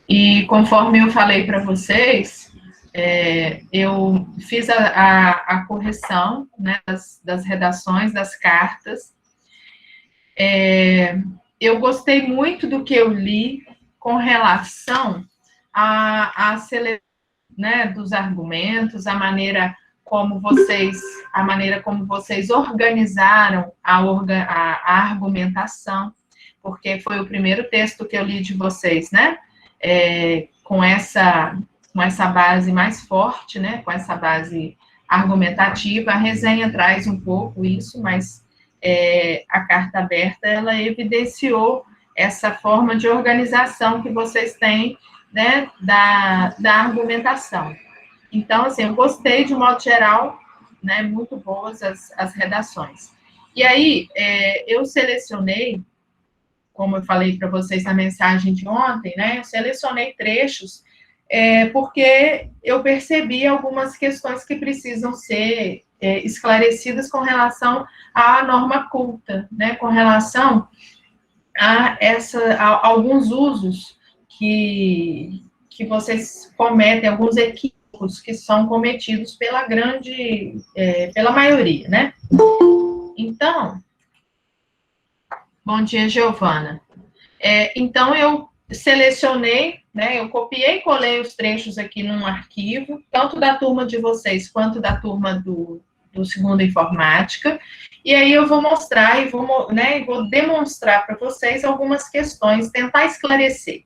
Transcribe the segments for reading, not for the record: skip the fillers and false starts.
E conforme eu falei para vocês, eu fiz a correção, né, das redações, das cartas. Eu gostei muito do que eu li com relação à seleção, né, dos argumentos, a maneira como vocês organizaram a argumentação, porque foi o primeiro texto que eu li de vocês, né? Com essa base mais forte, né? Com essa base argumentativa. A resenha traz um pouco isso, mas a carta aberta, ela evidenciou essa forma de organização que vocês têm, né, da argumentação. Então, assim, eu gostei, de modo geral, né, muito boas as redações. E aí, eu selecionei, como eu falei para vocês na mensagem de ontem, né, eu selecionei trechos, porque eu percebi algumas questões que precisam ser esclarecidas com relação à norma culta, né, com relação a alguns usos que vocês cometem, alguns equívocos que são cometidos pela maioria, né? Então, bom dia, Giovana. Então, eu selecionei, né, eu copiei e colei os trechos aqui num arquivo, tanto da turma de vocês quanto da turma do segundo informática, e aí eu vou mostrar e vou demonstrar para vocês algumas questões, tentar esclarecer,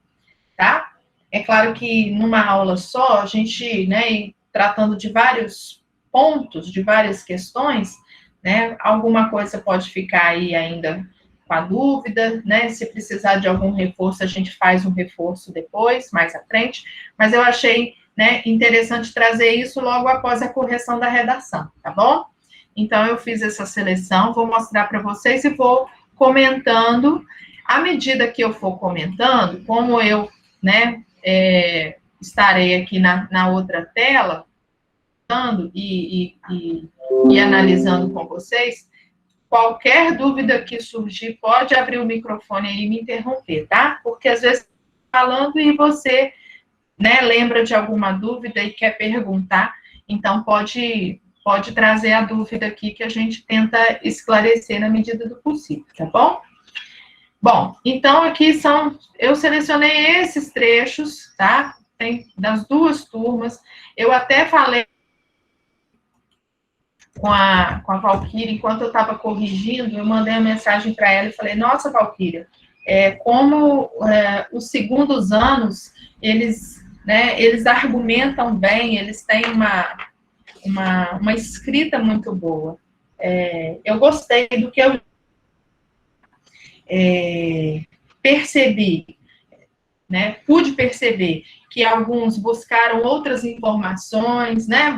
tá? É claro que numa aula só, a gente, né, tratando de vários pontos, de várias questões, né, alguma coisa pode ficar aí ainda com a dúvida, né, se precisar de algum reforço, a gente faz um reforço depois, mais à frente, mas eu achei, né, interessante trazer isso logo após a correção da redação, tá bom? Então, eu fiz essa seleção, vou mostrar para vocês e vou comentando. À medida que eu for comentando, como eu, né, estarei aqui na outra tela, e analisando com vocês, qualquer dúvida que surgir, pode abrir o microfone aí e me interromper, tá? Porque às vezes falando e você, né, lembra de alguma dúvida e quer perguntar, então pode trazer a dúvida aqui que a gente tenta esclarecer na medida do possível, tá bom? Bom, então aqui eu selecionei esses trechos, tá? Tem das duas turmas. Eu até falei com a Valquíria, enquanto eu estava corrigindo, eu mandei uma mensagem para ela e falei, nossa, Valquíria, como os segundos anos, eles argumentam bem, eles têm uma escrita muito boa. Eu gostei do que eu percebi, né, pude perceber que alguns buscaram outras informações, né,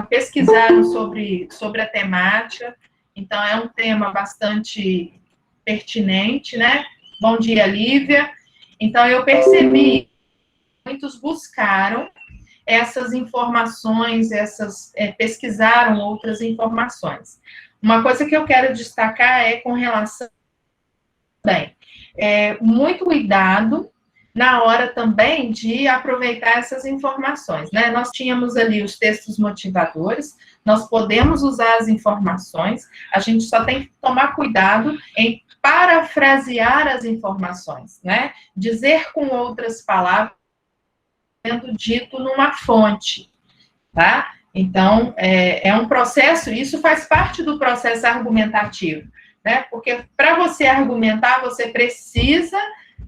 pesquisaram sobre a temática, então é um tema bastante pertinente, né? Bom dia, Lívia. Então, eu percebi que muitos buscaram essas informações, pesquisaram outras informações. Uma coisa que eu quero destacar é com relação também, muito cuidado na hora também de aproveitar essas informações, né? Nós tínhamos ali os textos motivadores, nós podemos usar as informações, a gente só tem que tomar cuidado em parafrasear as informações, né? Dizer com outras palavras, sendo dito numa fonte, tá? Então, é um processo, isso faz parte do processo argumentativo, né? Porque para você argumentar, você precisa,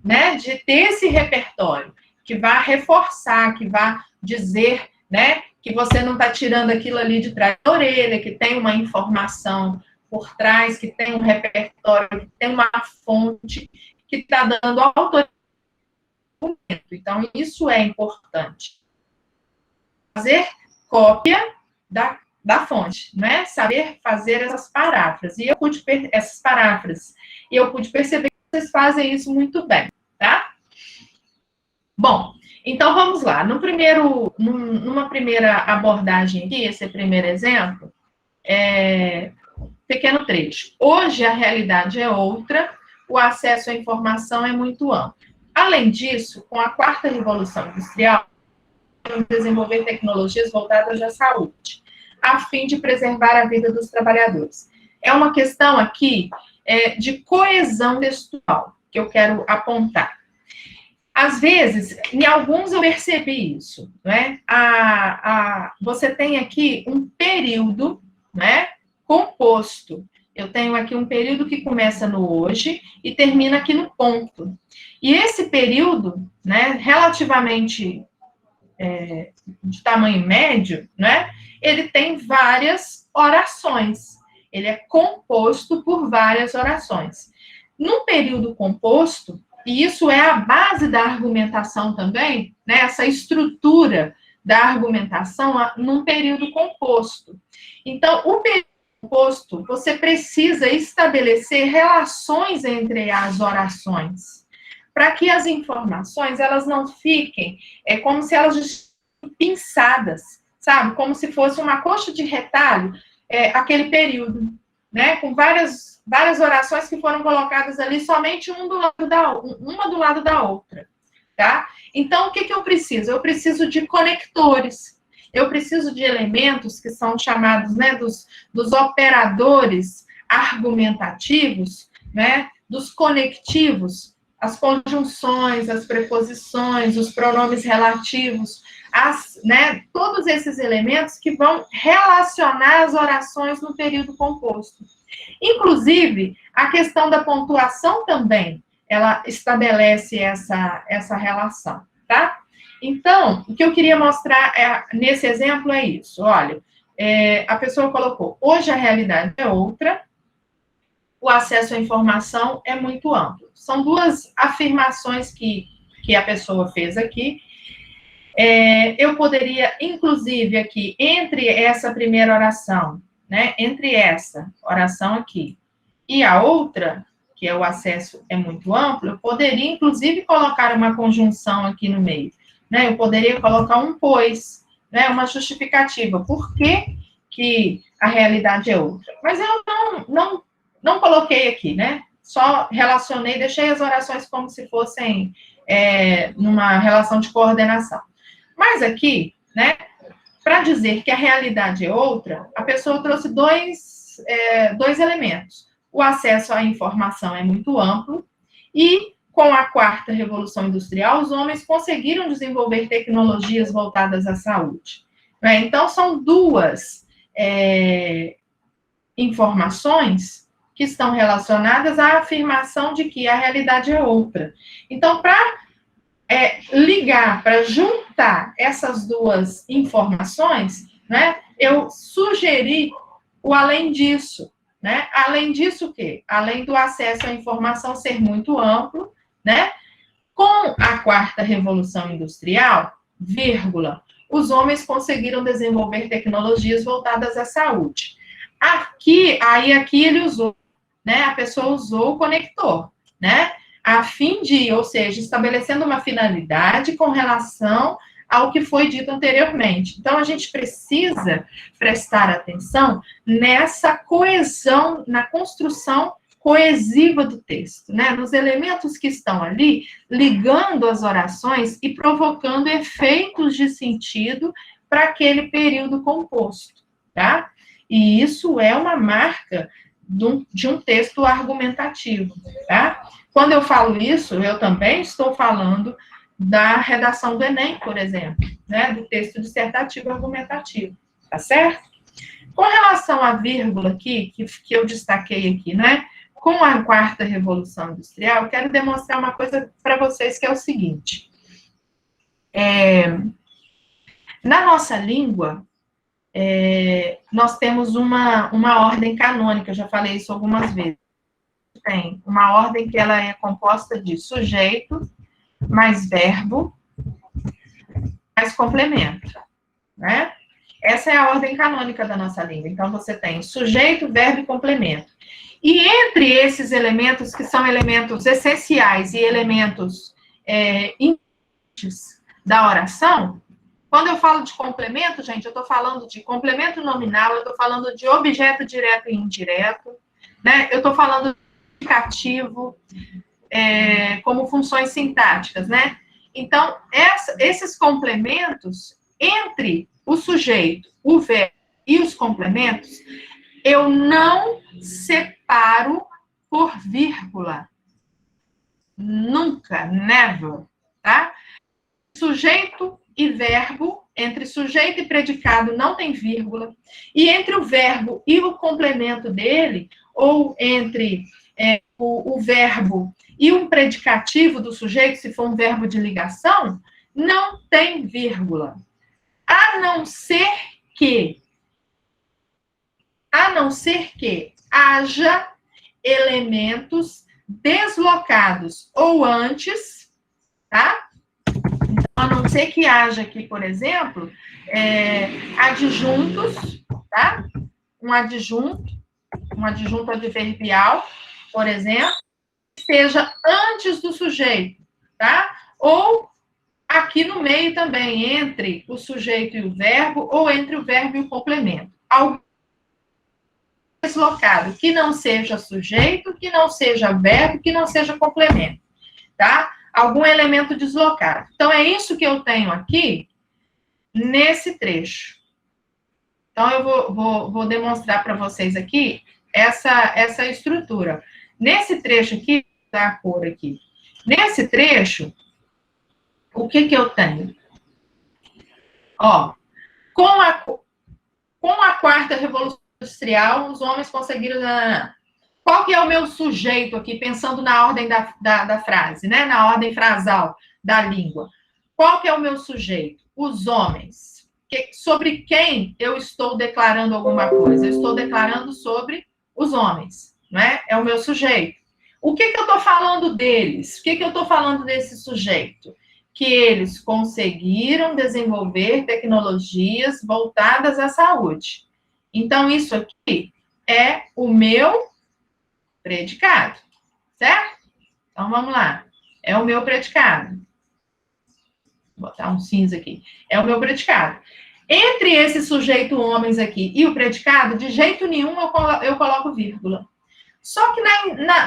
né, de ter esse repertório, que vá reforçar, que vá dizer, né, que você não está tirando aquilo ali de trás da orelha, que tem uma informação por trás, que tem um repertório, que tem uma fonte, que está dando autoridade. Então, isso é importante. Fazer cópia da fonte, né? Saber fazer essas paráfrases. E eu pude essas paráfrases. E eu pude perceber que vocês fazem isso muito bem, tá? Bom, então vamos lá. Numa primeira abordagem aqui, esse primeiro exemplo, pequeno trecho. Hoje a realidade é outra, o acesso à informação é muito amplo. Além disso, com a quarta revolução industrial, vamos desenvolver tecnologias voltadas à saúde, a fim de preservar a vida dos trabalhadores. É uma questão aqui de coesão textual que eu quero apontar. Às vezes, em alguns eu percebi isso, né? Você tem aqui um período, né, composto. Eu tenho aqui um período que começa no hoje e termina aqui no ponto. E esse período, né, relativamente de tamanho médio, né, ele tem várias orações. Ele é composto por várias orações. No período composto, e isso é a base da argumentação também, né, essa estrutura da argumentação num período composto. Então, o período composto, você precisa estabelecer relações entre as orações, para que as informações, elas não fiquem, como se elas estivessem pinçadas, sabe? Como se fosse uma coxa de retalho, aquele período, né? Com várias orações que foram colocadas ali, somente uma do lado da outra, tá? Então, o que eu preciso? Eu preciso de conectores, eu preciso de elementos que são chamados, né, dos operadores argumentativos, né, dos conectivos, as conjunções, as preposições, os pronomes relativos, né, todos esses elementos que vão relacionar as orações no período composto. Inclusive, a questão da pontuação também, ela estabelece essa relação, tá? Então, o que eu queria mostrar nesse exemplo é isso. Olha, a pessoa colocou, hoje a realidade é outra, o acesso à informação é muito amplo. São duas afirmações que a pessoa fez aqui. Eu poderia, inclusive, aqui, entre essa primeira oração, né, entre essa oração aqui e a outra, que é o acesso é muito amplo, eu poderia, inclusive, colocar uma conjunção aqui no meio, né, eu poderia colocar um pois, né, uma justificativa, por que a realidade é outra. Mas eu não coloquei aqui, né, só relacionei, deixei as orações como se fossem numa relação de coordenação. Mas aqui, né, para dizer que a realidade é outra, a pessoa trouxe dois elementos. O acesso à informação é muito amplo e, com a quarta revolução industrial, os homens conseguiram desenvolver tecnologias voltadas à saúde. Né? Então, são duas informações que estão relacionadas à afirmação de que a realidade é outra. Então, para ligar, para juntar essas duas informações, né, eu sugeri o além disso, né? Além disso o quê? Além do acesso à informação ser muito amplo, né? Com a quarta revolução industrial, vírgula, os homens conseguiram desenvolver tecnologias voltadas à saúde. Aqui ele usou, né? A pessoa usou o conector, né? A fim de, ou seja, estabelecendo uma finalidade com relação ao que foi dito anteriormente. Então, a gente precisa prestar atenção nessa coesão, na construção coesiva do texto, né? Nos elementos que estão ali, ligando as orações e provocando efeitos de sentido para aquele período composto, tá? E isso é uma marca de um texto argumentativo, tá? Quando eu falo isso, eu também estou falando da redação do Enem, por exemplo, né, do texto dissertativo argumentativo, tá certo? Com relação à vírgula aqui, que eu destaquei aqui, né, com a quarta revolução industrial, eu quero demonstrar uma coisa para vocês que é o seguinte. Na nossa língua, nós temos uma ordem canônica, eu já falei isso algumas vezes. Tem uma ordem que ela é composta de sujeito, mais verbo, mais complemento, né? Essa é a ordem canônica da nossa língua. Então, você tem sujeito, verbo e complemento. E entre esses elementos, que são elementos essenciais e elementos importantes da oração, quando eu falo de complemento, gente, eu estou falando de complemento nominal, eu estou falando de objeto direto e indireto, né? Eu estou falando de indicativo, como funções sintáticas, né? Então, esses complementos entre o sujeito, o verbo e os complementos, eu não separo por vírgula. Nunca, never, tá? Sujeito e verbo, entre sujeito e predicado não tem vírgula, e entre o verbo e o complemento dele, ou entre o verbo e um predicativo do sujeito, se for um verbo de ligação, não tem vírgula. A não ser que haja elementos deslocados ou antes, tá? A não ser que haja aqui, por exemplo, adjuntos, tá? Um adjunto adverbial, por exemplo, esteja antes do sujeito, tá? Ou aqui no meio também, entre o sujeito e o verbo, ou entre o verbo e o complemento. Algo deslocado, que não seja sujeito, que não seja verbo, que não seja complemento, tá? Algum elemento deslocado. Então, é isso que eu tenho aqui nesse trecho. Então, eu vou demonstrar para vocês aqui essa estrutura. Nesse trecho aqui, tá a cor aqui. Nesse trecho, o que eu tenho? Ó, com a quarta revolução industrial, os homens conseguiram... Qual que é o meu sujeito aqui, pensando na ordem da frase, né? Na ordem frasal da língua. Qual que é o meu sujeito? Os homens. Sobre quem eu estou declarando alguma coisa? Eu estou declarando sobre os homens, não é? É o meu sujeito. O que eu estou falando deles? O que eu estou falando desse sujeito? Que eles conseguiram desenvolver tecnologias voltadas à saúde. Então, isso aqui é o meu predicado, certo? Então, vamos lá. É o meu predicado. Vou botar um cinza aqui. É o meu predicado. Entre esse sujeito homens aqui e o predicado, de jeito nenhum eu coloco vírgula. Só que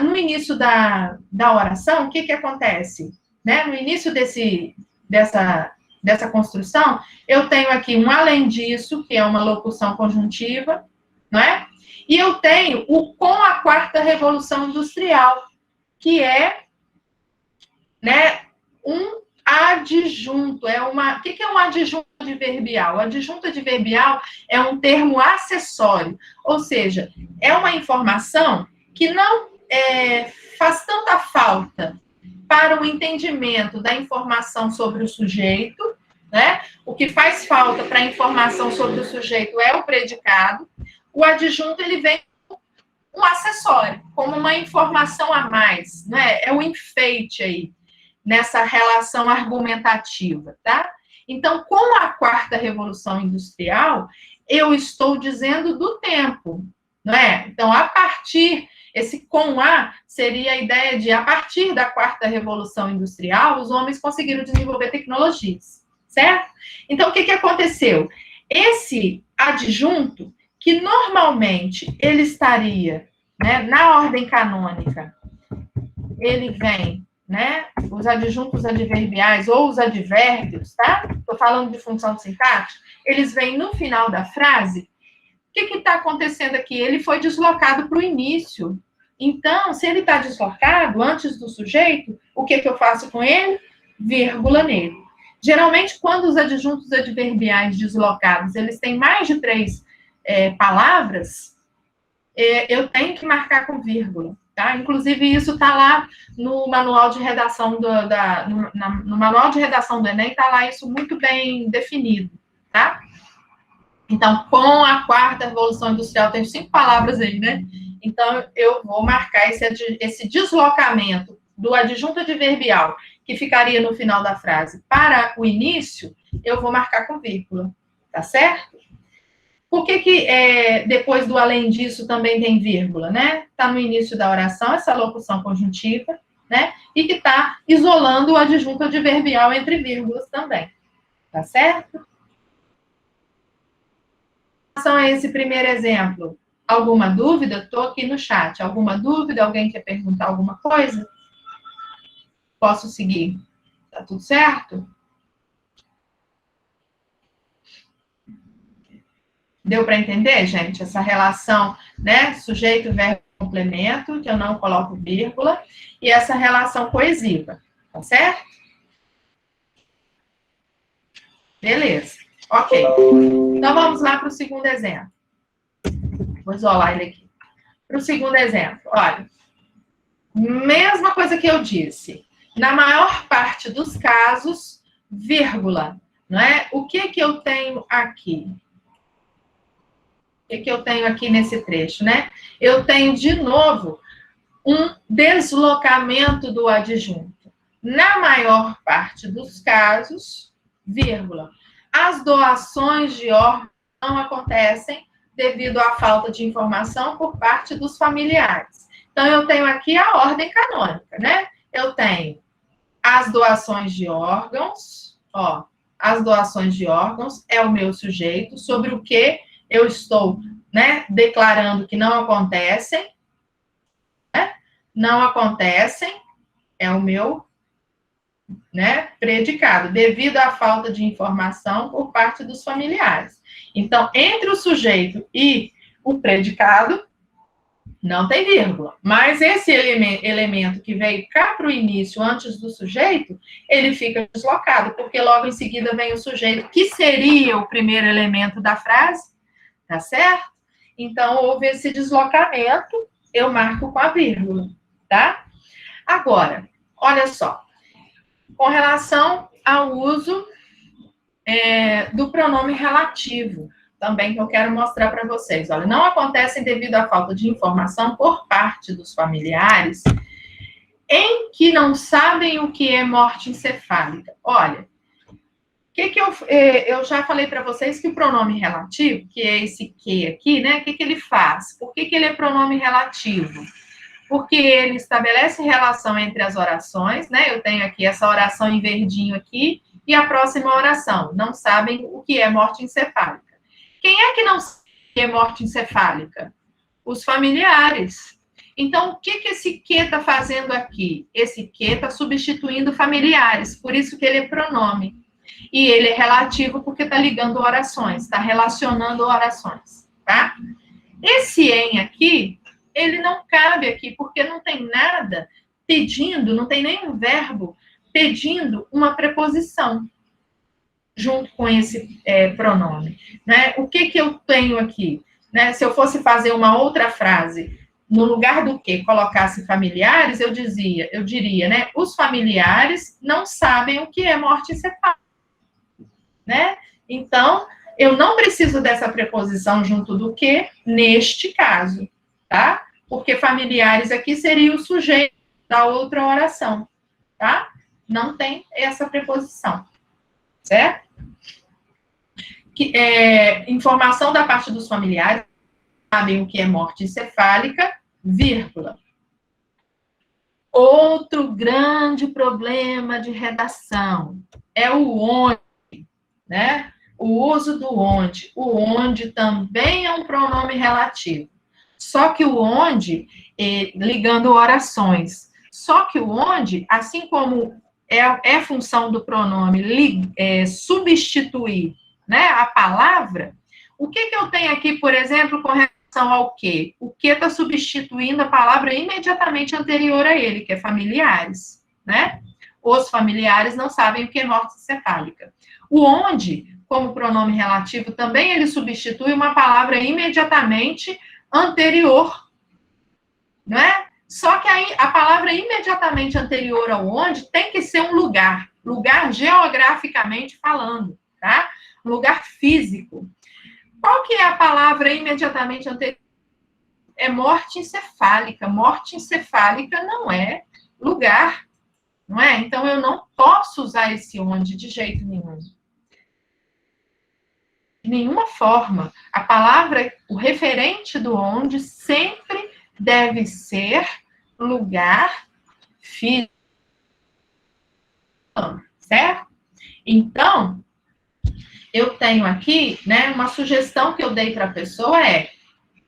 no início da oração, o que acontece? Né? No início dessa construção, eu tenho aqui um além disso, que é uma locução conjuntiva, não é? E eu tenho o com a quarta revolução industrial, que é, né, um adjunto. O que é um adjunto adverbial? O adjunto adverbial é um termo acessório, ou seja, é uma informação que não faz tanta falta para o entendimento da informação sobre o sujeito, né? O que faz falta para a informação sobre o sujeito é o predicado. O adjunto, ele vem um acessório, como uma informação a mais, né? É um enfeite aí, nessa relação argumentativa, tá? Então, com a quarta revolução industrial, eu estou dizendo do tempo, não é? Então, a partir, esse com a seria a ideia de, a partir da quarta revolução industrial, os homens conseguiram desenvolver tecnologias, certo? Então, o que aconteceu? Esse adjunto, que normalmente ele estaria, né, na ordem canônica, ele vem, né, os adjuntos adverbiais ou os advérbios, tá? Estou falando de função sintática, eles vêm no final da frase. O que está acontecendo aqui? Ele foi deslocado para o início. Então, se ele está deslocado antes do sujeito, o que eu faço com ele? Vírgula nele. Geralmente, quando os adjuntos adverbiais deslocados, eles têm mais de 3 palavras, eu tenho que marcar com vírgula, tá? Inclusive, isso está lá no manual de redação no manual de redação do Enem, está lá isso muito bem definido, tá? Então, com a quarta revolução industrial, tem 5 palavras aí, né? Então, eu vou marcar esse deslocamento do adjunto adverbial, que ficaria no final da frase, para o início, eu vou marcar com vírgula, tá certo? Por que depois do além disso também tem vírgula, né? Está no início da oração, essa locução conjuntiva, né? E que está isolando o adjunto adverbial entre vírgulas também, tá certo? Em relação a esse primeiro exemplo, alguma dúvida? Estou aqui no chat. Alguma dúvida? Alguém quer perguntar alguma coisa? Posso seguir? Tá tudo certo? Deu para entender, gente? Essa relação, né? Sujeito, verbo, complemento, que eu não coloco vírgula, e essa relação coesiva, tá certo? Beleza. Ok. Então, vamos lá para o segundo exemplo. Vou isolar ele aqui. Para o segundo exemplo, olha. Mesma coisa que eu disse. Na maior parte dos casos, vírgula, não é? O que que eu tenho aqui? O que eu tenho aqui nesse trecho, né? Eu tenho, de novo, um deslocamento do adjunto. Na maior parte dos casos, vírgula. As doações de órgãos não acontecem devido à falta de informação por parte dos familiares. Então, eu tenho aqui a ordem canônica, né? Eu tenho as doações de órgãos, ó, as doações de órgãos é o meu sujeito, sobre o que eu estou, né, declarando que não acontecem, né? Não acontecem, é o meu, né, predicado, devido à falta de informação por parte dos familiares. Então, entre o sujeito e o predicado, não tem vírgula. Mas esse elemento que veio cá para o início, antes do sujeito, ele fica deslocado, porque logo em seguida vem o sujeito, que seria o primeiro elemento da frase, tá certo? Então, houve esse deslocamento, eu marco com a vírgula, tá? Agora, olha só. Com relação ao uso do pronome relativo, também que eu quero mostrar para vocês. Olha, não acontecem devido à falta de informação por parte dos familiares em que não sabem o que é morte encefálica. Olha, eu já falei para vocês que o pronome relativo, que é esse que aqui, né? O que ele faz? Por que ele é pronome relativo? Porque ele estabelece relação entre as orações, né? Eu tenho aqui essa oração em verdinho aqui e a próxima oração. Não sabem o que é morte encefálica. Quem é que não sabe o que é morte encefálica? Os familiares. Então, o que esse que está fazendo aqui? Esse que está substituindo familiares, por isso que ele é pronome. E ele é relativo porque está ligando orações, está relacionando orações, tá? Esse em aqui, ele não cabe aqui, porque não tem nada pedindo, não tem nenhum verbo pedindo uma preposição junto com esse pronome, né? O que eu tenho aqui? Né? Se eu fosse fazer uma outra frase, no lugar do que colocasse familiares, eu diria, né? Os familiares não sabem o que é morte encefálica, né? Então, eu não preciso dessa preposição junto do que neste caso, tá? Porque familiares aqui seria o sujeito da outra oração, tá? Não tem essa preposição, certo? Informação da parte dos familiares, sabem o que é morte encefálica, vírgula. Outro grande problema de redação é o onde, né? O uso do onde. O onde também é um pronome relativo. Só que o onde, ligando orações. Só que o onde, assim como é função do pronome substituir, né, a palavra, o que eu tenho aqui, por exemplo, com relação ao que? O que está substituindo a palavra imediatamente anterior a ele, que é familiares, né? Os familiares não sabem o que é morte encefálica. O onde, como pronome relativo, também ele substitui uma palavra imediatamente anterior, não é? Só que aí a palavra imediatamente anterior ao onde tem que ser um lugar geograficamente falando, tá? Um lugar físico. Qual que é a palavra imediatamente anterior? É morte encefálica. Morte encefálica não é lugar, não é? Então, eu não posso usar esse onde de jeito nenhum. De nenhuma forma. A palavra, o referente do onde sempre deve ser lugar físico. Certo? Então, eu tenho aqui, né, uma sugestão que eu dei para a pessoa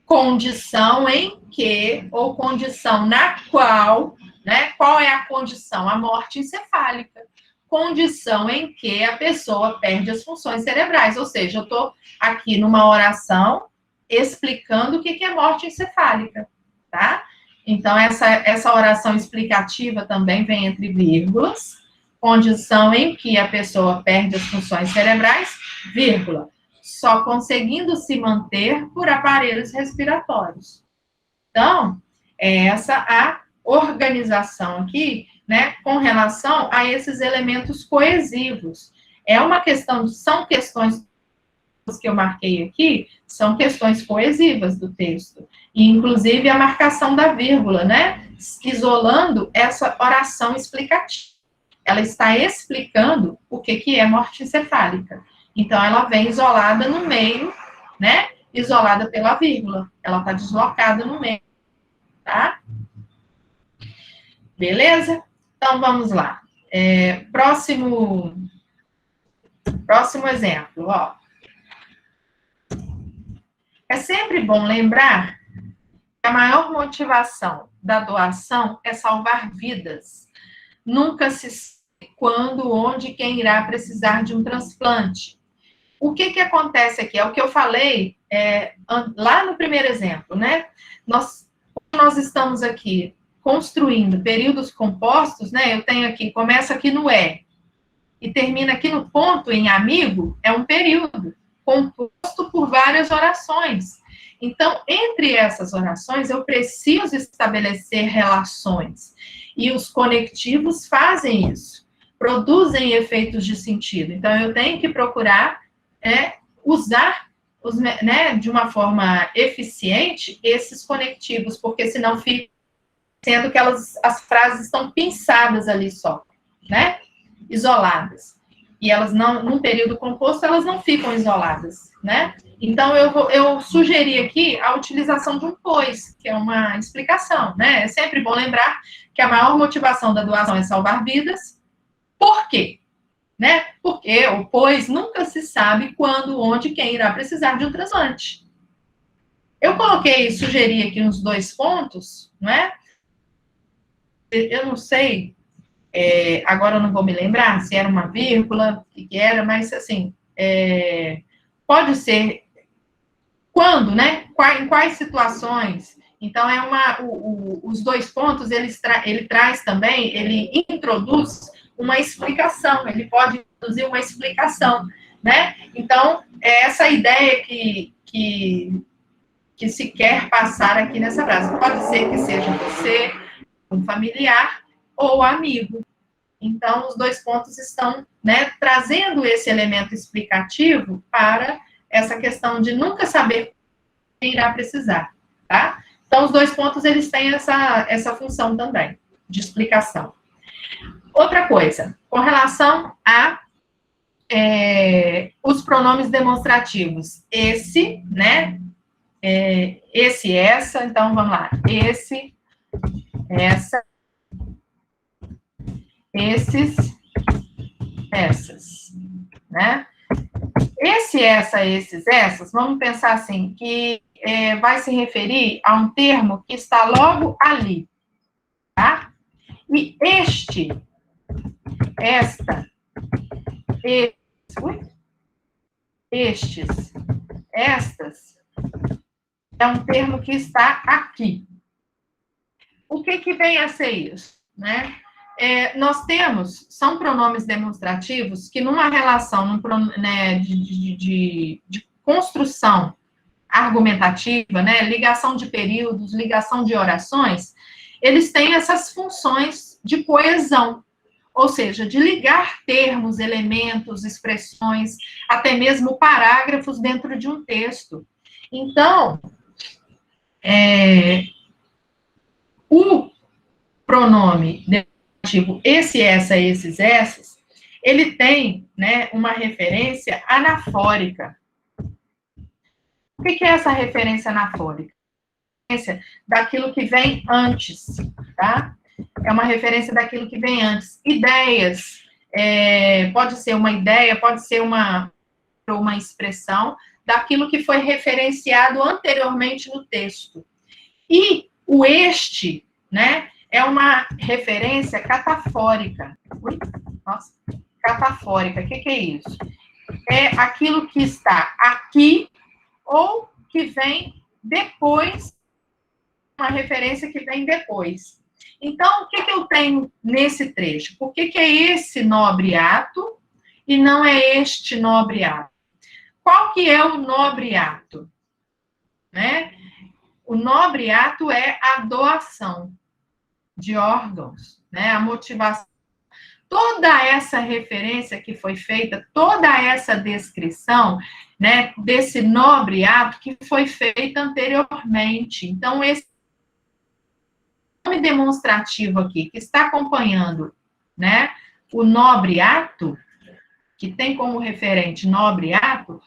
condição em que, ou condição na qual né? Qual é a condição? A morte encefálica. Condição em que a pessoa perde as funções cerebrais. Ou seja, eu estou aqui numa oração explicando o que é morte encefálica, tá? Então, essa oração explicativa também vem entre vírgulas. Condição em que a pessoa perde as funções cerebrais, vírgula, só conseguindo se manter por aparelhos respiratórios. Então, é essa a organização aqui, né, com relação a esses elementos coesivos. É uma questão, são questões que eu marquei aqui, são questões coesivas do texto. E, inclusive, a marcação da vírgula, né, isolando essa oração explicativa. Ela está explicando o que é morte encefálica. Então, ela vem isolada no meio, né, isolada pela vírgula. Ela está deslocada no meio, tá? Beleza? Então, vamos lá. Próximo exemplo, ó. É sempre bom lembrar que a maior motivação da doação é salvar vidas. Nunca se sabe quando, onde, quem irá precisar de um transplante. O que acontece aqui? É o que eu falei lá no primeiro exemplo, né? Nós estamos aqui construindo períodos compostos, né? Eu tenho aqui, começa aqui no e termina aqui no ponto em amigo, é um período composto por várias orações. Então, entre essas orações, eu preciso estabelecer relações. E os conectivos fazem isso, produzem efeitos de sentido. Então, eu tenho que procurar usar de uma forma eficiente esses conectivos, porque senão fica sendo que as frases estão pinçadas ali só, né? Isoladas. E elas não, num período composto, elas não ficam isoladas, né? Então, eu sugeri aqui a utilização de um pois, que é uma explicação, né? É sempre bom lembrar que a maior motivação da doação é salvar vidas. Por quê? Né? Porque o pois nunca se sabe quando, onde, quem irá precisar de um transplante. Eu sugeri aqui uns 2 pontos, né? Eu não sei, agora eu não vou me lembrar se era uma vírgula, o que era, mas assim, pode ser quando, né? Em quais situações? Então, os 2 pontos, ele traz também, ele introduz uma explicação, ele pode introduzir uma explicação, né? Então, é essa ideia que se quer passar aqui nessa frase. Pode ser que seja você, um familiar ou amigo. Então, os 2 pontos estão, né, trazendo esse elemento explicativo para essa questão de nunca saber quem irá precisar, tá? Então, os 2 pontos, eles têm essa função também, de explicação. Outra coisa, com relação a os pronomes demonstrativos. Esse, né? Esse, essa. Então, vamos lá. Esse, essa. Esses, essas, né? Esse, essa, esses, essas, vamos pensar assim, que vai se referir a um termo que está logo ali, tá? E este, esta, estes, estas, é um termo que está aqui. O que vem a ser isso, né? Nós temos, são pronomes demonstrativos que numa relação né, de construção argumentativa, né, ligação de períodos, ligação de orações, eles têm essas funções de coesão, ou seja, de ligar termos, elementos, expressões, até mesmo parágrafos dentro de um texto. Então, o pronome demonstrativo esse, essa, esses, essas, ele tem, né, uma referência anafórica. O que é essa referência anafórica? Daquilo que vem antes, tá? É uma referência daquilo que vem antes. Ideias, pode ser uma ideia, pode ser uma expressão daquilo que foi referenciado anteriormente no texto. E o este, né, é uma referência catafórica. Ui, nossa, catafórica, o que é isso? É aquilo que está aqui ou que vem depois, uma referência que vem depois. Então, o que eu tenho nesse trecho? Por que é esse nobre ato e não é este nobre ato? Qual que é o nobre ato? Né? O nobre ato é a doação de órgãos, né? A motivação. Toda essa referência que foi feita, toda essa descrição, né, desse nobre ato que foi feita anteriormente. Então, esse nome demonstrativo aqui, que está acompanhando, né, o nobre ato, que tem como referente nobre ato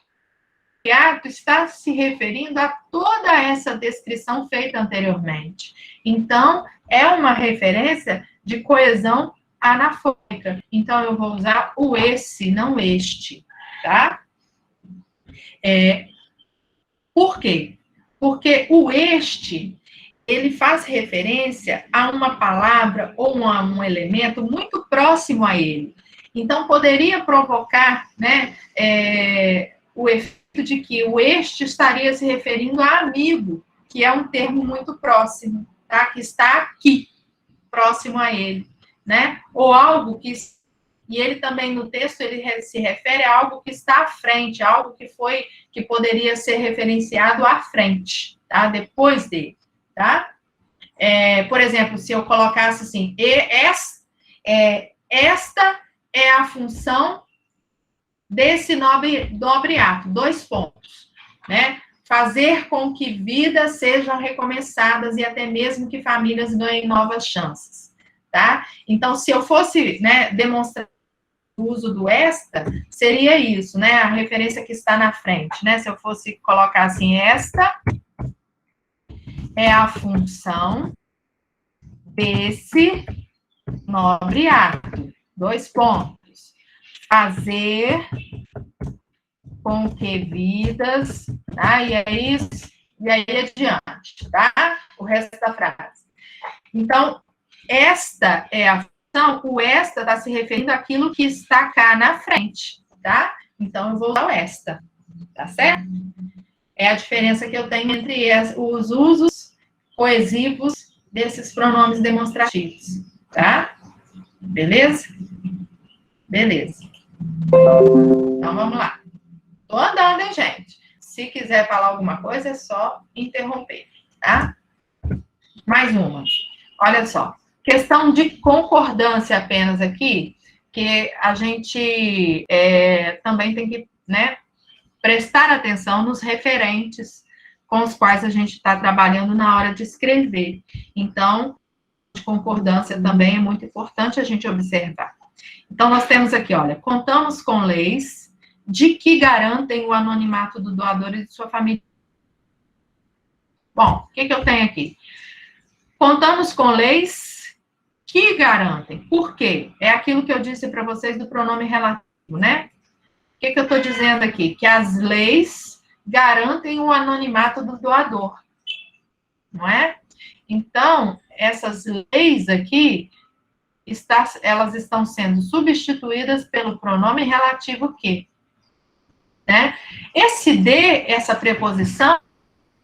está se referindo a toda essa descrição feita anteriormente. Então, é uma referência de coesão anafórica. Então, eu vou usar o esse, não este, tá? Por quê? Porque o este, ele faz referência a uma palavra ou a um elemento muito próximo a ele. Então, poderia provocar, né, o efeito de que o este estaria se referindo a amigo, que é um termo muito próximo, tá? Que está aqui, próximo a ele, né? Ou algo que... E ele também, no texto, ele se refere a algo que está à frente, algo que poderia ser referenciado à frente, tá? Depois dele, tá? Por exemplo, se eu colocasse assim, esta é a função desse nobre ato, 2 pontos, né? Fazer com que vidas sejam recomeçadas e até mesmo que famílias ganhem novas chances, tá? Então, se eu fosse, né, demonstrar o uso do esta, seria isso, né? A referência que está na frente, né? Se eu fosse colocar assim, esta é a função desse nobre ato, 2 pontos. Fazer com que vidas, tá? E aí adiante, tá? O resto da frase. Então, esta é a função, o esta está se referindo àquilo que está cá na frente, tá? Então, eu vou usar o esta, tá certo? É a diferença que eu tenho entre os usos coesivos desses pronomes demonstrativos, tá? Beleza? Beleza. Então, vamos lá. Tô andando, hein, gente? Se quiser falar alguma coisa, é só interromper, tá? Mais uma. Olha só. Questão de concordância apenas aqui, que a gente também tem que, né, prestar atenção nos referentes com os quais a gente está trabalhando na hora de escrever. Então, concordância também é muito importante a gente observar. Então, nós temos aqui, olha, contamos com leis de que garantem o anonimato do doador e de sua família. Bom, o que eu tenho aqui? Contamos com leis que garantem. Por quê? É aquilo que eu disse para vocês do pronome relativo, né? O que eu estou dizendo aqui? Que as leis garantem o anonimato do doador, não é? Então, essas leis aqui, elas estão sendo substituídas pelo pronome relativo que, né? Esse de, essa preposição,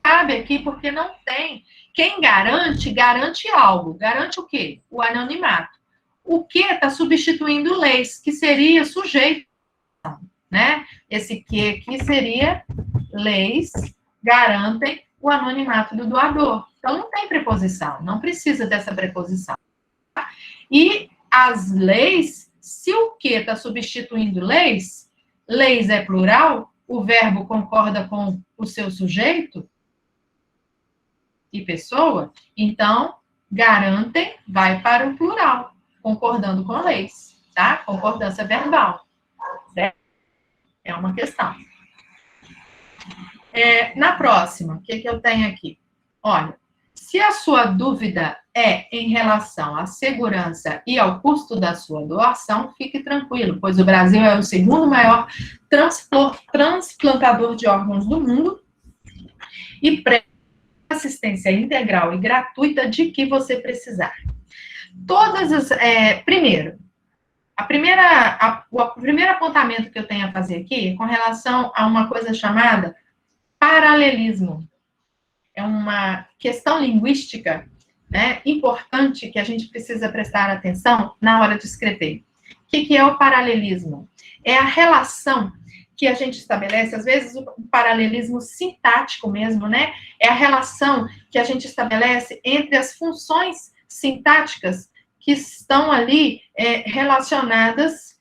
cabe aqui porque não tem. Quem garante, garante algo. Garante o quê? O anonimato. O que está substituindo leis, que seria sujeito, né? Esse que aqui seria leis garantem o anonimato do doador. Então, não tem preposição, não precisa dessa preposição. E as leis, se o que está substituindo leis é plural, o verbo concorda com o seu sujeito e pessoa, então, garantem vai para o plural, concordando com leis, tá? Concordância verbal, certo? É uma questão. Na próxima, o que eu tenho aqui? Olha, se a sua dúvida é em relação à segurança e ao custo da sua doação, fique tranquilo, pois o Brasil é o segundo maior transplantador de órgãos do mundo e presta assistência integral e gratuita de que você precisar. Primeiro, o primeiro apontamento que eu tenho a fazer aqui é com relação a uma coisa chamada paralelismo. É uma questão linguística, né, importante que a gente precisa prestar atenção na hora de escrever. O que é o paralelismo? É a relação que a gente estabelece, às vezes o paralelismo sintático mesmo, né? É a relação que a gente estabelece entre as funções sintáticas que estão ali relacionadas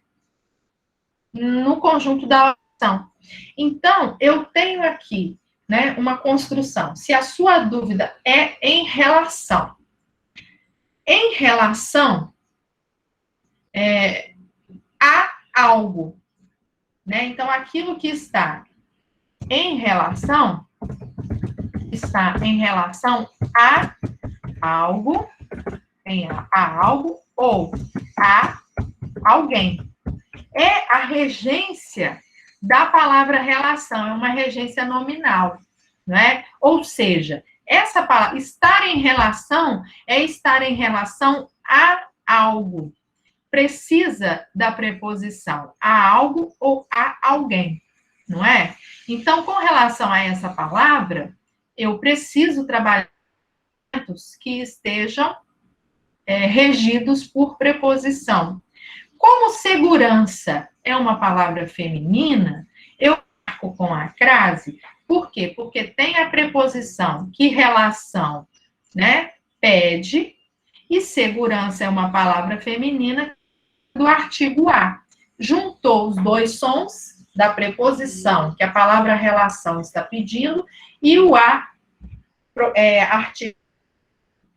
no conjunto da oração. Então, eu tenho aqui, né, uma construção. Se a sua dúvida é em relação a algo, né? Então, aquilo que está em relação a algo, a algo ou a alguém. É a regência da palavra relação, é uma regência nominal, né? Ou seja, essa palavra, estar em relação, é estar em relação a algo. Precisa da preposição a algo ou a alguém, não é? Então, com relação a essa palavra, eu preciso trabalhar que estejam regidos por preposição. Como segurança é uma palavra feminina, eu marco com a crase. Por quê? Porque tem a preposição que relação, né, pede, e segurança é uma palavra feminina do artigo a. Juntou os dois sons da preposição que a palavra relação está pedindo e o a, artigo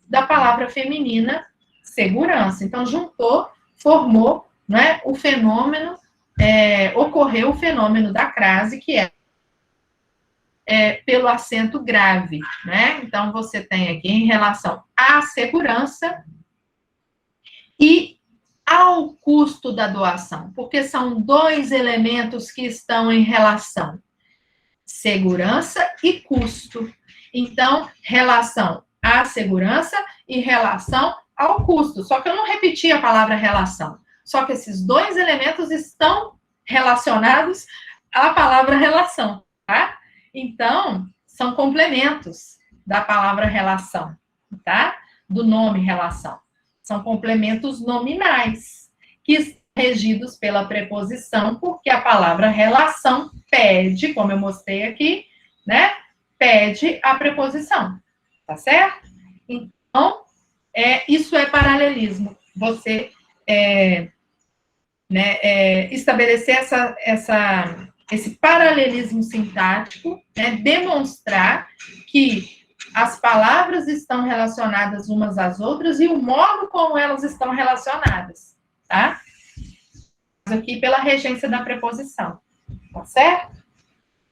da palavra feminina segurança. Então, juntou, formou, né, o fenômeno, ocorreu o fenômeno da crase, que é pelo acento grave, né? Então, você tem aqui em relação à segurança e ao custo da doação, porque são dois elementos que estão em relação, segurança e custo. Então, relação à segurança e relação ao custo. Só que eu não repeti a palavra relação. Só que esses dois elementos estão relacionados à palavra relação, tá? Então, são complementos da palavra relação, tá? Do nome relação. São complementos nominais, que estão regidos pela preposição, porque a palavra relação pede, como eu mostrei aqui, né? Pede a preposição, tá certo? Então, isso é paralelismo. Você estabelecer esse paralelismo sintático, né? Demonstrar que as palavras estão relacionadas umas às outras e o modo como elas estão relacionadas, tá? Aqui pela regência da preposição, tá certo?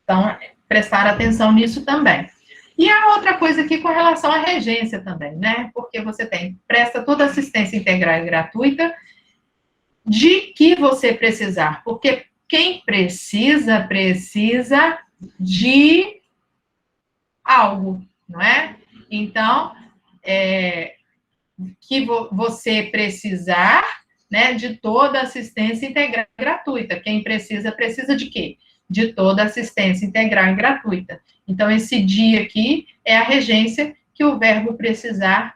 Então, prestar atenção nisso também. E a outra coisa aqui com relação à regência também, né? Porque você presta toda assistência integral e gratuita de que você precisar, porque quem precisa de algo, não é? Então, que você precisar, né, de toda assistência integral e gratuita. Quem precisa de quê? De toda assistência integral e gratuita. Então, esse dia aqui é a regência que o verbo precisar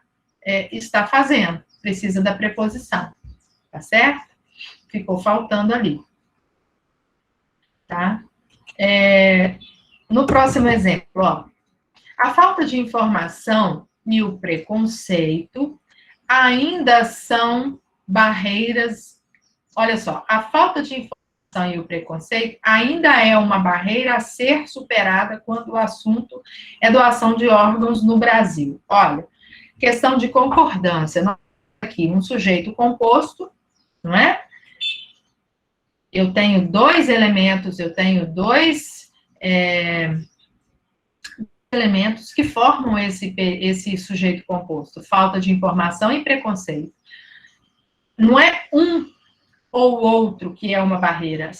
está fazendo. Precisa da preposição. Tá certo? Ficou faltando ali. Tá? No próximo exemplo, ó. A falta de informação e o preconceito ainda são barreiras. Olha só, a falta de informação e o preconceito ainda é uma barreira a ser superada quando o assunto é doação de órgãos no Brasil. Olha, questão de concordância. Aqui, um sujeito composto, não é? Eu tenho dois elementos, eu tenho dois elementos que formam esse sujeito composto. Falta de informação e preconceito. Não é um ou outro que é uma barreira.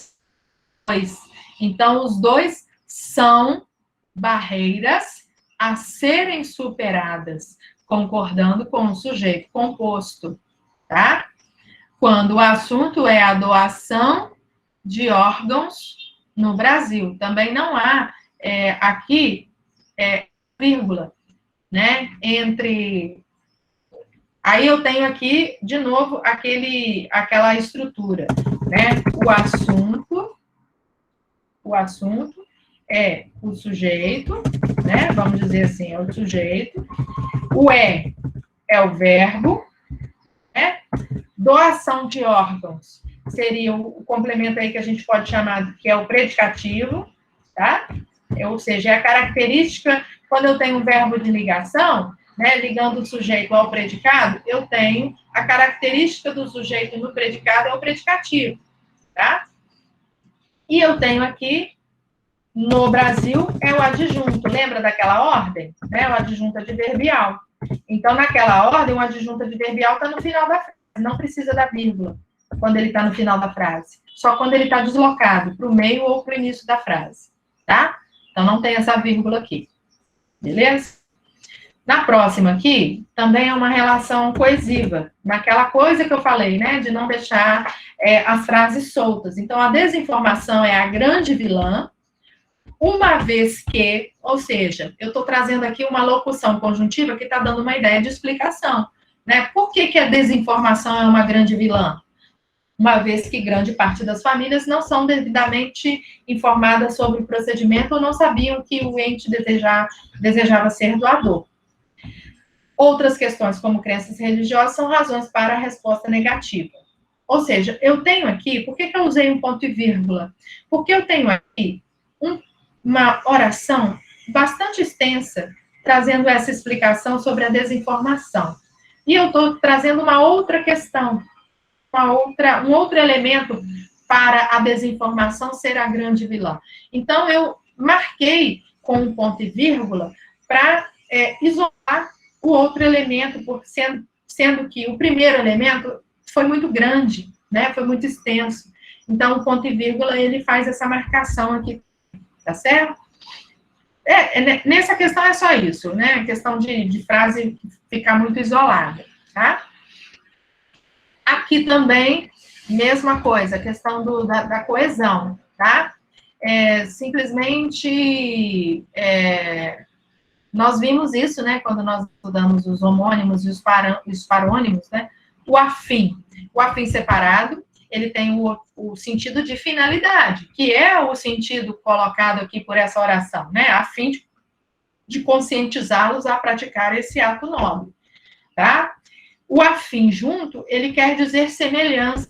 Então, os dois são barreiras a serem superadas, concordando com o sujeito composto, tá? Quando o assunto é a doação de órgãos no Brasil. Também não há aqui vírgula, né? Entre... Aí eu tenho aqui, de novo, aquela estrutura, né? O assunto é o sujeito, né? Vamos dizer assim, é o sujeito. O é o verbo, né? Doação de órgãos seria o complemento aí que a gente pode chamar, que é o predicativo, tá? Ou seja, é a característica, quando eu tenho um verbo de ligação, né, ligando o sujeito ao predicado, eu tenho a característica do sujeito no predicado é o predicativo, tá? E eu tenho aqui, no Brasil, é o adjunto. Lembra daquela ordem? O adjunto adverbial. Então, naquela ordem, o adjunto adverbial está no final da frase, não precisa da vírgula quando ele está no final da frase. Só quando ele está deslocado para o meio ou para o início da frase, tá? Então, não tem essa vírgula aqui. Beleza? Na próxima aqui, também é uma relação coesiva, naquela coisa que eu falei, né, de não deixar as frases soltas. Então, a desinformação é a grande vilã, uma vez que, ou seja, eu estou trazendo aqui uma locução conjuntiva que está dando uma ideia de explicação, né? Por que a desinformação é uma grande vilã? Uma vez que grande parte das famílias não são devidamente informadas sobre o procedimento ou não sabiam que o ente desejava ser doador. Outras questões, como crenças religiosas, são razões para a resposta negativa. Ou seja, eu tenho aqui, por que eu usei um ponto e vírgula? Porque eu tenho aqui uma oração bastante extensa, trazendo essa explicação sobre a desinformação. E eu estou trazendo uma outra questão, um outro elemento para a desinformação ser a grande vilã. Então, eu marquei com um ponto e vírgula para isolar o outro elemento, sendo que o primeiro elemento foi muito grande, né? Foi muito extenso. Então, o ponto e vírgula, ele faz essa marcação aqui, tá certo? Nessa questão é só isso, né? A questão de frase ficar muito isolada, tá? Aqui também, mesma coisa, a questão da coesão, tá? Simplesmente, nós vimos isso, né, quando nós estudamos os homônimos e os parônimos, né? O afim separado, ele tem o sentido de finalidade, que é o sentido colocado aqui por essa oração, né? A fim de conscientizá-los a praticar esse ato nobre, tá? O afim junto, ele quer dizer semelhança,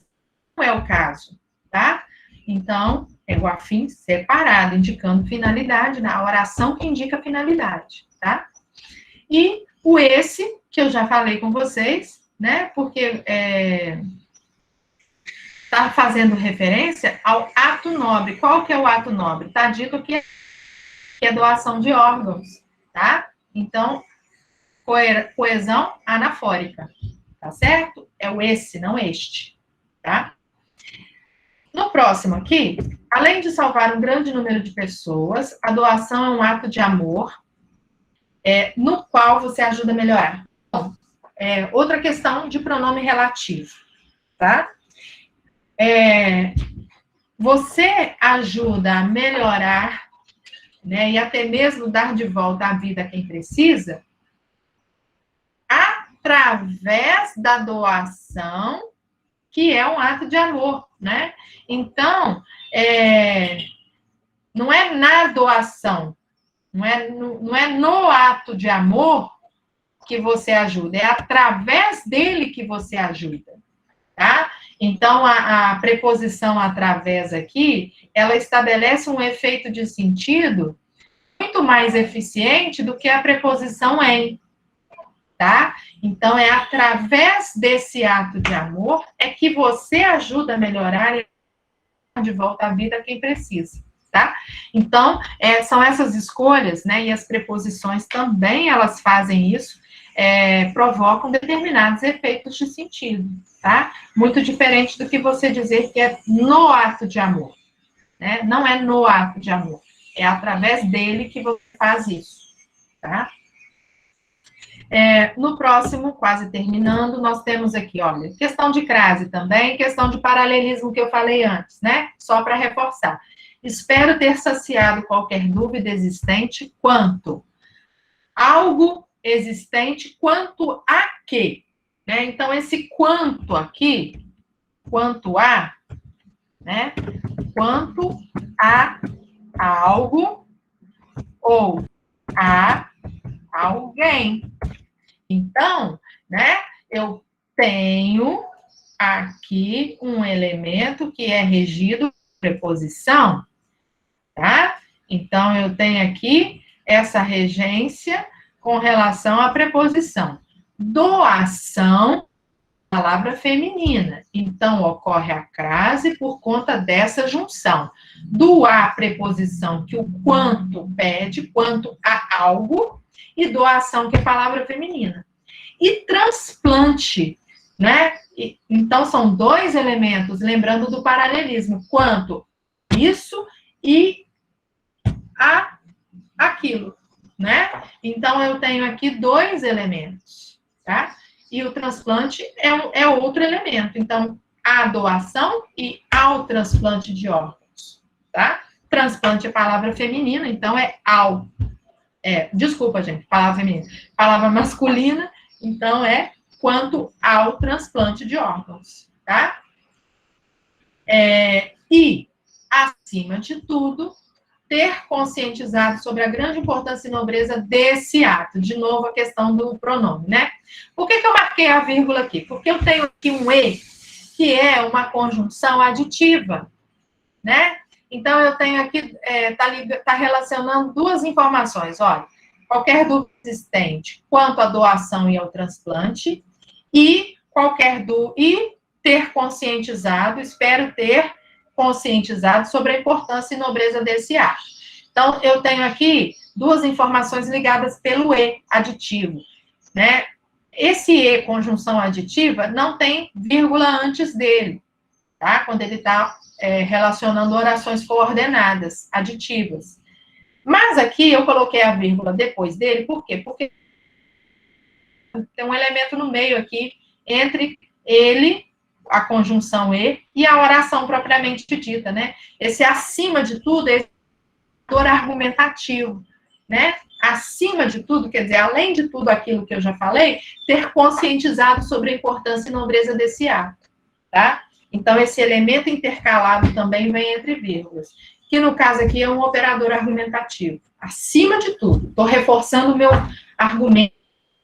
não é o caso, tá? Então, é o afim separado, indicando finalidade, na oração que indica finalidade, tá? E o esse, que eu já falei com vocês, né? Porque está fazendo referência ao ato nobre. Qual que é o ato nobre? Está dito que é doação de órgãos, tá? Então, coesão anafórica, tá certo? É o esse, não este, tá? No próximo aqui, além de salvar um grande número de pessoas, a doação é um ato de amor, no qual você ajuda a melhorar. Bom, outra questão de pronome relativo, tá? Você ajuda a melhorar, né, e até mesmo dar de volta a vida a quem precisa, através da doação, que é um ato de amor, né? Então, não é na doação, não é no ato de amor que você ajuda, é através dele que você ajuda, tá? Então, a preposição através aqui, ela estabelece um efeito de sentido muito mais eficiente do que a preposição em, tá? Então, é através desse ato de amor é que você ajuda a melhorar e dar de volta à vida quem precisa, tá? Então, são essas escolhas, né? E as preposições também, elas fazem isso, provocam determinados efeitos de sentido, tá? Muito diferente do que você dizer que é no ato de amor, né? Não é no ato de amor, é através dele que você faz isso, tá? No próximo, quase terminando, nós temos aqui, olha, questão de crase também, questão de paralelismo que eu falei antes, né? Só para reforçar. Espero ter saciado qualquer dúvida existente quanto algo existente, quanto a quê? Né? Então, esse quanto aqui, quanto a, né? Quanto a algo ou a alguém. Então, né, eu tenho aqui um elemento que é regido por preposição, tá? Então, eu tenho aqui essa regência com relação à preposição. Doação, palavra feminina. Então, ocorre a crase por conta dessa junção. Doar, preposição que o quanto pede, quanto a algo, e doação, que é palavra feminina. E transplante, né? Então, são dois elementos, lembrando do paralelismo, quanto isso e aquilo, né? Então, eu tenho aqui dois elementos, tá? E o transplante é outro elemento. Então, a doação e ao transplante de órgãos, tá? Transplante é palavra feminina, então é ao. Desculpa, gente, palavra feminina. Palavra masculina, então é quanto ao transplante de órgãos, tá? E, acima de tudo, ter conscientizado sobre a grande importância e nobreza desse ato. De novo, a questão do pronome, né? Por que eu marquei a vírgula aqui? Porque eu tenho aqui um E, que é uma conjunção aditiva, né? Então, eu tenho aqui, tá relacionando duas informações, olha. Qualquer dúvida existente quanto à doação e ao transplante, e ter conscientizado, espero ter conscientizado sobre a importância e nobreza desse ato. Então, eu tenho aqui duas informações ligadas pelo E aditivo, né? Esse E, conjunção aditiva, não tem vírgula antes dele, tá? Quando ele está relacionando orações coordenadas, aditivas. Mas aqui eu coloquei a vírgula depois dele, por quê? Porque tem um elemento no meio aqui entre ele, a conjunção e a oração propriamente dita, né? Esse acima de tudo é argumentativo, né? Acima de tudo, quer dizer, além de tudo aquilo que eu já falei, ter conscientizado sobre a importância e nobreza desse ato, tá? Então, esse elemento intercalado também vem entre vírgulas, que no caso aqui é um operador argumentativo. Acima de tudo, estou reforçando o meu argumento,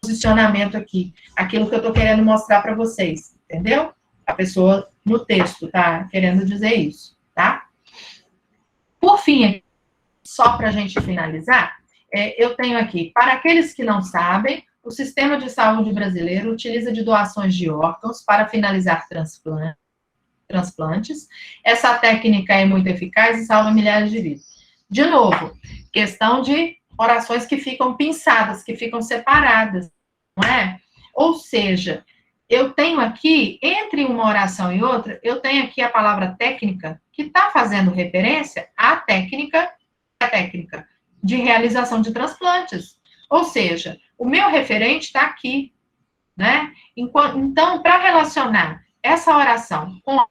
posicionamento aqui, aquilo que eu estou querendo mostrar para vocês, entendeu? A pessoa no texto tá querendo dizer isso, tá? Por fim, só para a gente finalizar, eu tenho aqui, para aqueles que não sabem, o sistema de saúde brasileiro utiliza de doações de órgãos para finalizar transplantes. Essa técnica é muito eficaz e salva milhares de vidas. De novo, questão de orações que ficam pinçadas, que ficam separadas, não é? Ou seja, eu tenho aqui, entre uma oração e outra, eu tenho aqui a palavra técnica, que está fazendo referência à técnica de realização de transplantes. Ou seja, o meu referente está aqui, né? Então, para relacionar essa oração com a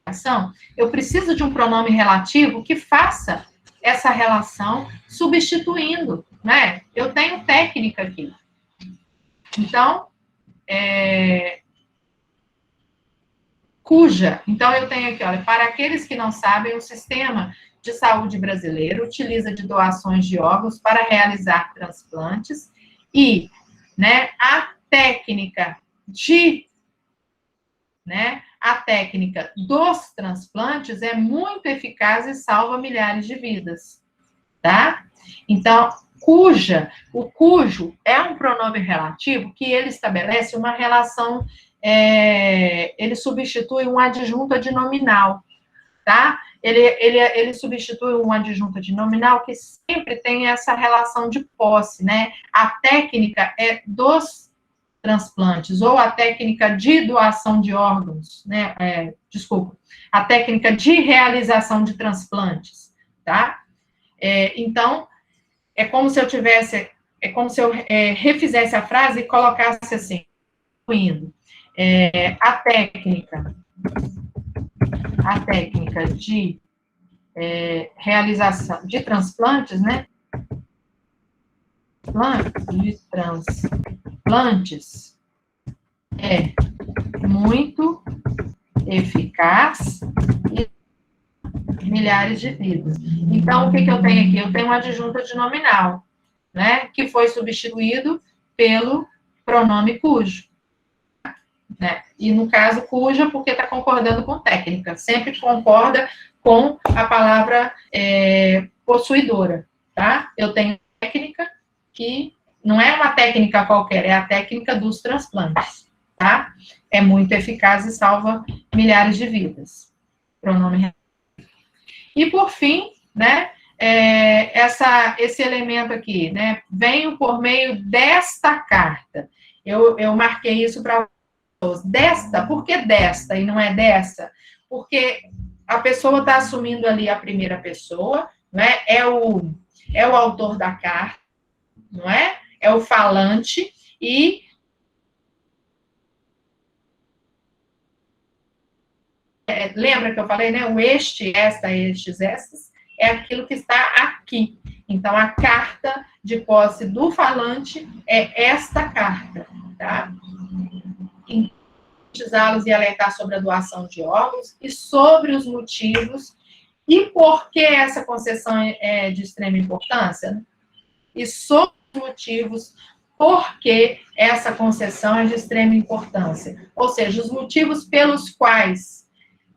oração, eu preciso de um pronome relativo que faça essa relação substituindo, né? Eu tenho técnica aqui. Então, cuja. Então, eu tenho aqui, olha, para aqueles que não sabem, o sistema de saúde brasileiro utiliza de doações de órgãos para realizar transplantes e, né, a técnica dos transplantes é muito eficaz e salva milhares de vidas, tá? Então, o cujo é um pronome relativo que ele estabelece uma relação, ele substitui um adjunto adnominal, tá? Ele substitui um adjunto adnominal que sempre tem essa relação de posse, né? A técnica é dos transplantes, ou a técnica de doação de órgãos, né? A técnica de realização de transplantes, tá? Então, é como se eu tivesse é como se eu refizesse a frase e colocasse assim, indo. A técnica de realização de transplantes, né? De transplantes é muito eficaz e milhares de vidas. Então, o que eu tenho aqui? Eu tenho uma adjunta de nominal, né? Que foi substituído pelo pronome cujo. Né? E no caso, cuja, porque está concordando com técnica. Sempre concorda com a palavra possuidora, tá? Eu tenho técnica que não é uma técnica qualquer, é a técnica dos transplantes, tá? É muito eficaz e salva milhares de vidas. Pronome. E por fim, né? Esse elemento aqui, né? Venho por meio desta carta. Eu marquei isso para desta, por que desta e não é dessa? Porque a pessoa está assumindo ali a primeira pessoa, não é? É o autor da carta, não é? É o falante e lembra que eu falei, né? O este, esta, estes, essas, é aquilo que está aqui. Então, a carta de posse do falante é esta carta, tá? Los e alertar sobre a doação de órgãos e sobre os motivos e por que essa concessão é de extrema importância e sobre os motivos por que essa concessão é de extrema importância. Ou seja, os motivos pelos quais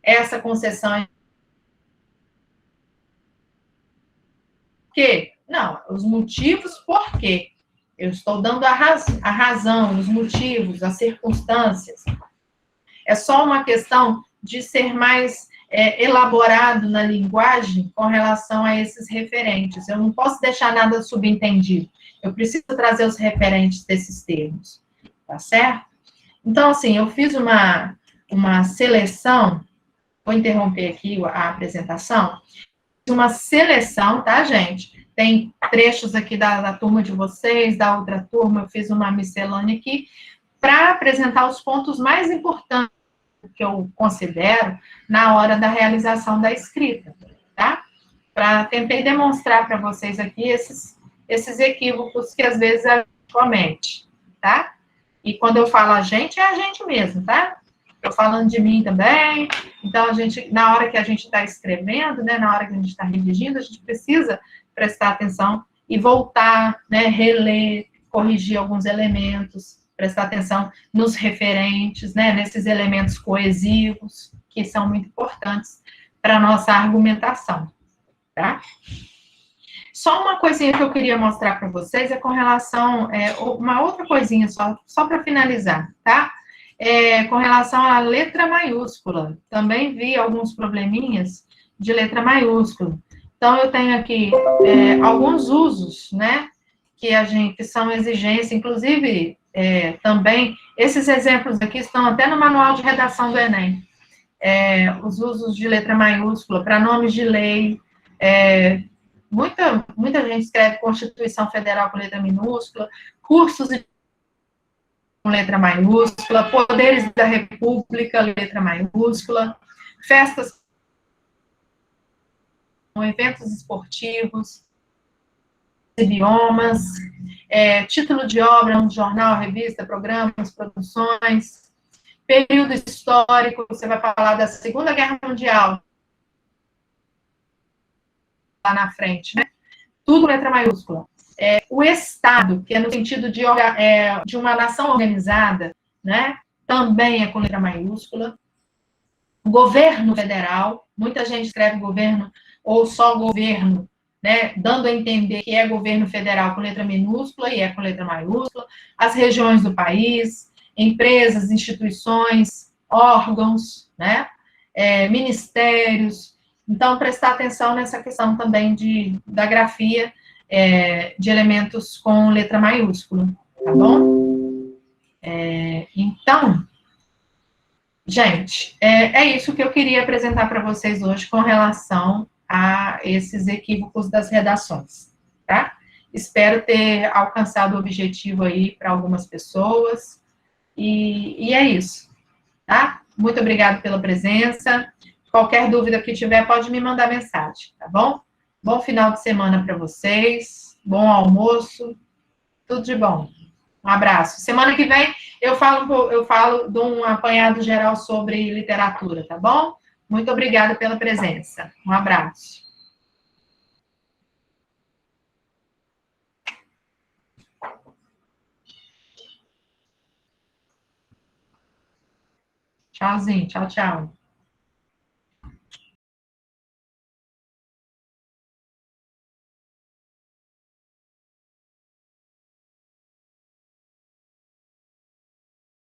essa concessão é... que? Não, os motivos por quê. Eu estou dando a razão, os motivos, as circunstâncias. É só uma questão de ser mais elaborado na linguagem com relação a esses referentes. Eu não posso deixar nada subentendido. Eu preciso trazer os referentes desses termos. Tá certo? Então, assim, eu fiz uma seleção, vou interromper aqui a apresentação, uma seleção, tá, gente? Tem trechos aqui da turma de vocês, da outra turma, eu fiz uma miscelânea aqui, para apresentar os pontos mais importantes que eu considero na hora da realização da escrita, tá? Para tentar demonstrar para vocês aqui esses equívocos que às vezes a gente comete, tá? E quando eu falo a gente, é a gente mesmo, tá? Estou falando de mim também. Então, a gente, na hora que a gente está escrevendo, né, na hora que a gente está redigindo, a gente precisa prestar atenção e voltar, né, reler, corrigir alguns elementos, prestar atenção nos referentes, né, nesses elementos coesivos, que são muito importantes para a nossa argumentação, tá? Só uma coisinha que eu queria mostrar para vocês é com relação, uma outra coisinha só para finalizar, tá? Com relação à letra maiúscula. Também vi alguns probleminhas de letra maiúscula. Então, eu tenho aqui alguns usos, né, que são exigência, inclusive, também, esses exemplos aqui estão até no manual de redação do Enem. Os usos de letra maiúscula para nomes de lei, muita gente escreve Constituição Federal com letra minúscula, cursos com letra maiúscula, poderes da República, letra maiúscula, festas, eventos esportivos, idiomas, título de obra, um jornal, revista, programas, produções, período histórico, você vai falar da Segunda Guerra Mundial, lá na frente, né? Tudo letra maiúscula. O Estado, que é no sentido de uma nação organizada, né? Também é com letra maiúscula. O governo federal, muita gente escreve governo ou só governo, né? Dando a entender que é governo federal com letra minúscula e é com letra maiúscula. As regiões do país, empresas, instituições, órgãos, né? Ministérios. Então, prestar atenção nessa questão também da grafia de elementos com letra maiúscula, tá bom? Então, gente, é isso que eu queria apresentar para vocês hoje com relação a esses equívocos das redações, tá? Espero ter alcançado o objetivo aí para algumas pessoas. E é isso, tá? Muito obrigada pela presença. Qualquer dúvida que tiver, pode me mandar mensagem, tá bom? Bom final de semana para vocês, bom almoço, tudo de bom. Um abraço. Semana que vem eu falo de um apanhado geral sobre literatura, tá bom? Muito obrigada pela presença. Um abraço. Tchauzinho, tchau, tchau.